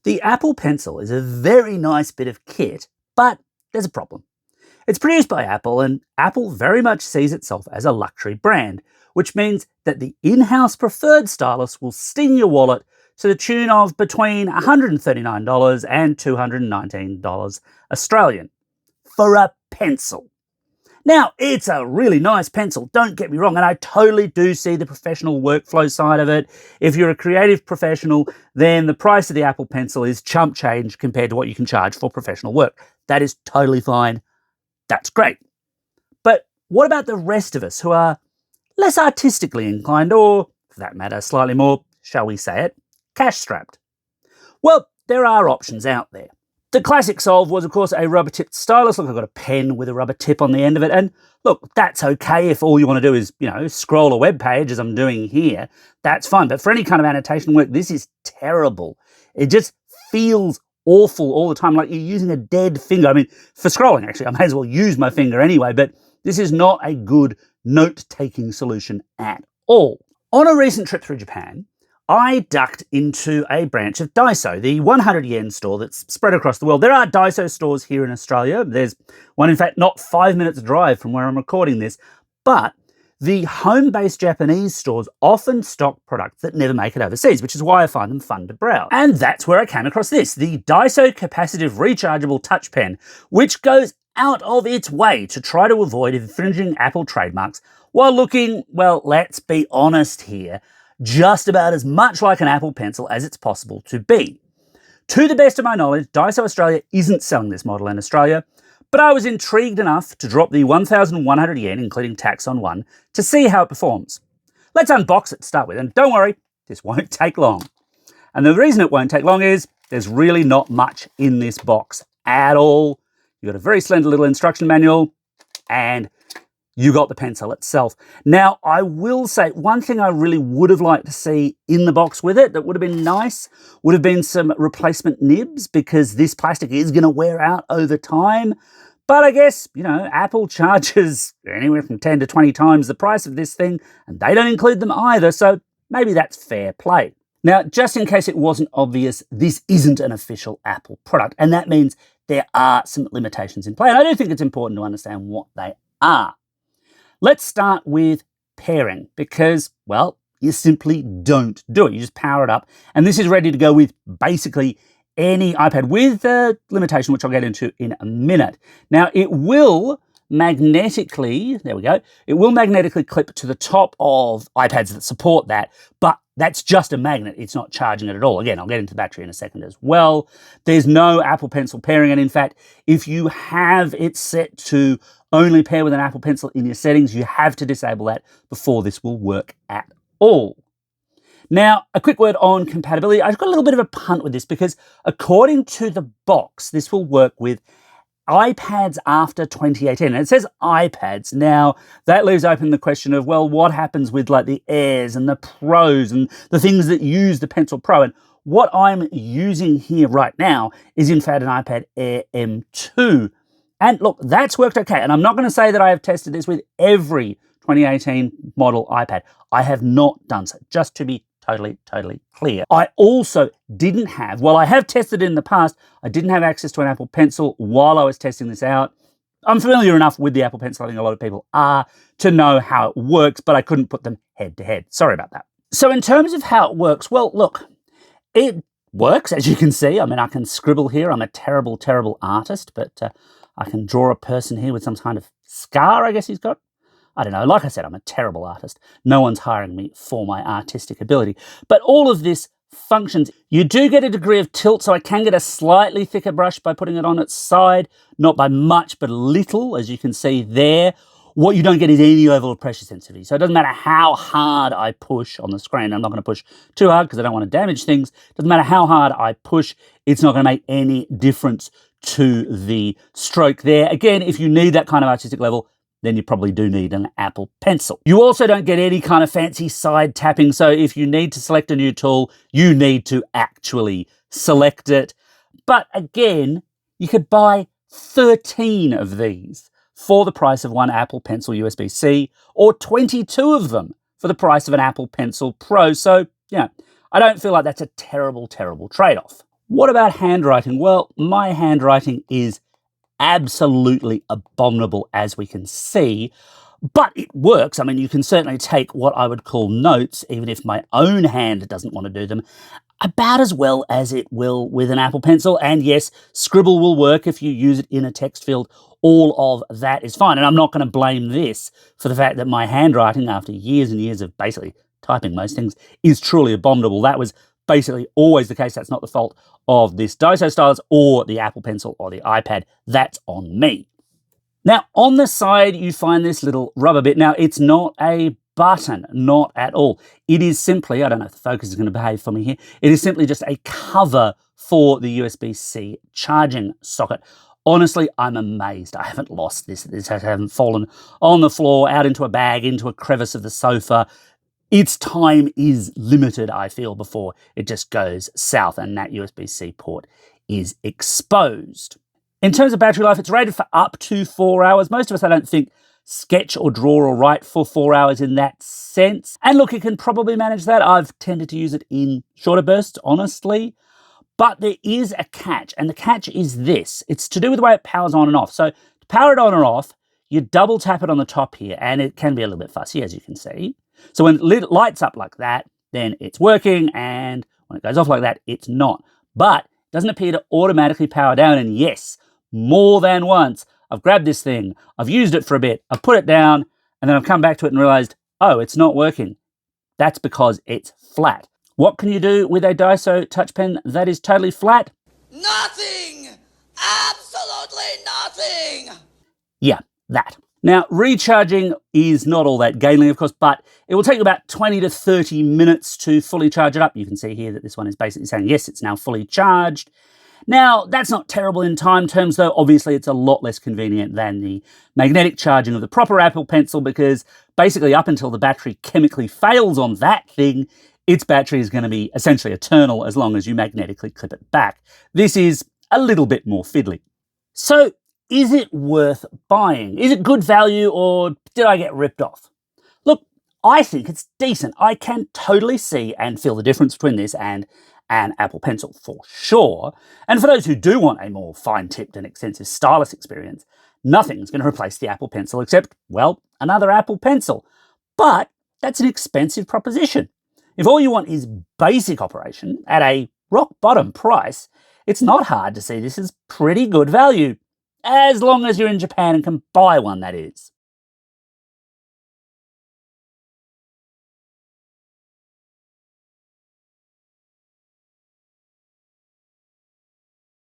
The Apple Pencil is a very nice bit of kit, but there's a problem. It's produced by Apple, and Apple very much sees itself as a luxury brand, which means that the in-house preferred stylus will sting your wallet to the tune of between $139 and $219 Australian for a pencil. Now, it's a really nice pencil, don't get me wrong, and I totally do see the professional workflow side of it. If you're a creative professional, then the price of the Apple Pencil is chump change compared to what you can charge for professional work. That is totally fine. That's great. But what about the rest of us who are less artistically inclined, or, for that matter, slightly more, shall we say it, cash-strapped? Well, there are options out there. The classic solve was, of course, a rubber-tipped stylus. Look, I've got a pen with a rubber tip on the end of it. And look, that's okay if all you want to do is, scroll a web page, as I'm doing here. That's fine. But for any kind of annotation work, this is terrible. It just feels awful all the time, like you're using a dead finger. I mean, for scrolling, actually, I may as well use my finger anyway, but this is not a good note-taking solution at all. On a recent trip through Japan, I ducked into a branch of Daiso, the 100 yen store that's spread across the world. There are Daiso stores here in Australia. There's one, in fact, not 5 minutes drive from where I'm recording this, but the home-based Japanese stores often stock products that never make it overseas, which is why I find them fun to browse. And that's where I came across this, the Daiso Capacitive Rechargeable Touch Pen, which goes out of its way to try to avoid infringing Apple trademarks while looking, well, let's be honest here, just about as much like an Apple Pencil as it's possible to be. To the best of my knowledge, Daiso Australia isn't selling this model in Australia, but I was intrigued enough to drop the 1,100 yen, including tax on one, to see how it performs. Let's unbox it to start with, and don't worry, this won't take long. And the reason it won't take long is there's really not much in this box at all. You've got a very slender little instruction manual, and you got the pencil itself. Now, I will say one thing I really would have liked to see in the box with it that would have been nice would have been some replacement nibs, because this plastic is going to wear out over time. But I guess, Apple charges anywhere from 10 to 20 times the price of this thing, and they don't include them either, so maybe that's fair play. Now, just in case it wasn't obvious, this isn't an official Apple product, and that means there are some limitations in play, and I do think it's important to understand what they are. Let's start with pairing, because, well, you simply don't do it. You just power it up, and this is ready to go with basically any iPad, with a limitation which I'll get into in a minute. Now, it will magnetically, there we go, it will magnetically clip to the top of iPads that support that, but that's just a magnet. It's not charging it at all. Again, I'll get into battery in a second as well. There's no Apple Pencil pairing, and in fact, if you have it set to only pair with an Apple Pencil in your settings, you have to disable that before this will work at all. Now, a quick word on compatibility. I've got a little bit of a punt with this because according to the box, this will work with iPads after 2018. And it says iPads. Now, that leaves open the question of, well, what happens with like the Airs and the Pros and the things that use the Pencil Pro? And what I'm using here right now is in fact an iPad Air M2. And look, that's worked okay. And I'm not going to say that I have tested this with every 2018 model iPad. I have not done so, just to be totally clear. I also didn't have, while I have tested it in the past, I didn't have access to an Apple Pencil while I was testing this out. I'm familiar enough with the Apple Pencil, I think a lot of people are, to know how it works, but I couldn't put them head to head. Sorry about that. So in terms of how it works, well, look, it works, as you can see. I mean, I can scribble here. I'm a terrible artist, but I can draw a person here with some kind of scar, I guess he's got. I don't know. Like I said, I'm a terrible artist. No one's hiring me for my artistic ability. But all of this functions. You do get a degree of tilt, so I can get a slightly thicker brush by putting it on its side. Not by much, but a little, as you can see there. What you don't get is any level of pressure sensitivity. So it doesn't matter how hard I push on the screen. I'm not going to push too hard because I don't want to damage things. It doesn't matter how hard I push. It's not going to make any difference to the stroke there. Again, if you need that kind of artistic level, then you probably do need an Apple Pencil. You also don't get any kind of fancy side tapping, so if you need to select a new tool, you need to actually select it. But again, you could buy 13 of these for the price of one Apple Pencil USB-C, or 22 of them for the price of an Apple Pencil Pro. So, I don't feel like that's a terrible trade-off. What about handwriting? Well, my handwriting is absolutely abominable, as we can see, but it works. I mean, you can certainly take what I would call notes, even if my own hand doesn't want to do them, about as well as it will with an Apple Pencil. And yes, scribble will work if you use it in a text field. All of that is fine. And I'm not going to blame this for the fact that my handwriting, after years and years of basically typing most things, is truly abominable. That was basically always the case. That's not the fault of this Daiso stylus or the Apple Pencil or the iPad. That's on me. Now, on the side, you find this little rubber bit. Now, it's not a button, not at all. It is simply, I don't know if the focus is going to behave for me here, it is simply just a cover for the USB-C charging socket. Honestly, I'm amazed I haven't lost this. This hasn't fallen on the floor, out into a bag, into a crevice of the sofa. Its time is limited, I feel, before it just goes south and that USB-C port is exposed. In terms of battery life, it's rated for up to 4 hours. Most of us, I don't think, sketch or draw or write for 4 hours in that sense. And look, it can probably manage that. I've tended to use it in shorter bursts, honestly. But there is a catch, and the catch is this. It's to do with the way it powers on and off. So to power it on or off, you double tap it on the top here, and it can be a little bit fussy, as you can see. So when it lights up like that, then it's working, and when it goes off like that, it's not. But it doesn't appear to automatically power down, and yes, more than once, I've grabbed this thing, I've used it for a bit, I've put it down, and then I've come back to it and realized, oh, it's not working. That's because it's flat. What can you do with a Daiso Touch Pen that is totally flat? Nothing! Absolutely nothing! Yeah, that. Now, recharging is not all that gainly, of course, but it will take you about 20 to 30 minutes to fully charge it up. You can see here that this one is basically saying, yes, it's now fully charged. Now, that's not terrible in time terms, though. Obviously, it's a lot less convenient than the magnetic charging of the proper Apple Pencil, because basically up until the battery chemically fails on that thing, its battery is going to be essentially eternal as long as you magnetically clip it back. This is a little bit more fiddly. So, is it worth buying? Is it good value, or did I get ripped off? Look, I think it's decent. I can totally see and feel the difference between this and an Apple Pencil for sure. And for those who do want a more fine-tipped and extensive stylus experience, nothing's going to replace the Apple Pencil except, well, another Apple Pencil. But that's an expensive proposition. If all you want is basic operation at a rock-bottom price, it's not hard to see this as pretty good value. As long as you're in Japan and can buy one, that is.